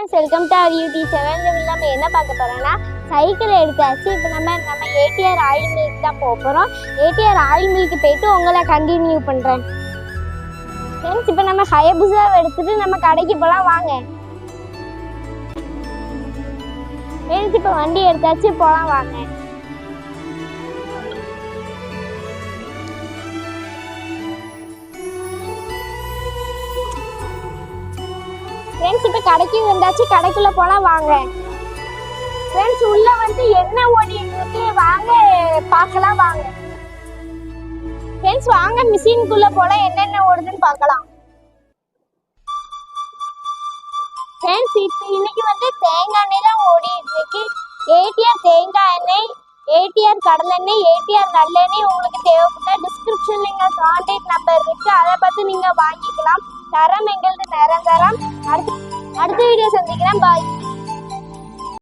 Friends, welcome to our YouTube channel. நம்ம என்ன பார்க்க போகிறோம்னா, சைக்கிள் எடுத்தாச்சு. இப்போ நம்ம ஏடிஆர் ஆயில் மில்க் தான் போக போகிறோம். ஏடிஆர் ஆயில் மில்க்கு போயிட்டு உங்களை கண்டினியூ பண்ணுறேன். ஃப்ரெண்ட்ஸ், இப்போ நம்ம ஹயபுசாவை எடுத்துகிட்டு நம்ம கடைக்கு போகலாம், வாங்க. ஃப்ரெண்ட்ஸ், இப்போ வண்டி எடுத்தாச்சு, போகலாம் வாங்க. ஃப்ரெண்ட்ஸ், இப்போ கடைக்கு வந்தாச்சு, கடைக்குள்ளே போகலாம் வாங்க. ஃப்ரெண்ட்ஸ், உள்ள வந்து என்ன ஓடிட்டு இருக்கு வாங்க பார்க்கலாம் வாங்க. ஃப்ரெண்ட்ஸ், வாங்க மிஷினுக்குள்ள போல என்னென்ன ஓடுதுன்னு பார்க்கலாம். ஃப்ரெண்ட்ஸ், இப்போ இன்னைக்கு வந்து தேங்காய் எண்ணெய் தான் ஓடிட்டு இருக்கு. ஏடிஆர் தேங்காய் எண்ணெய், ஏடிஆர் கடலெண்ணெய், ஏடிஆர் நல்லெண்ணெய் உங்களுக்கு தேவைப்பட்ட டிஸ்கிரிப்ஷன்ல எங்க கான்டாக்ட் நம்பர் இருக்கு, அதை பார்த்து நீங்க வாங்கிக்கலாம். தரம் எங்களுக்கு நிரந்தரம். அடுத்த வீடியோ சந்திக்கிறேன். பாய்.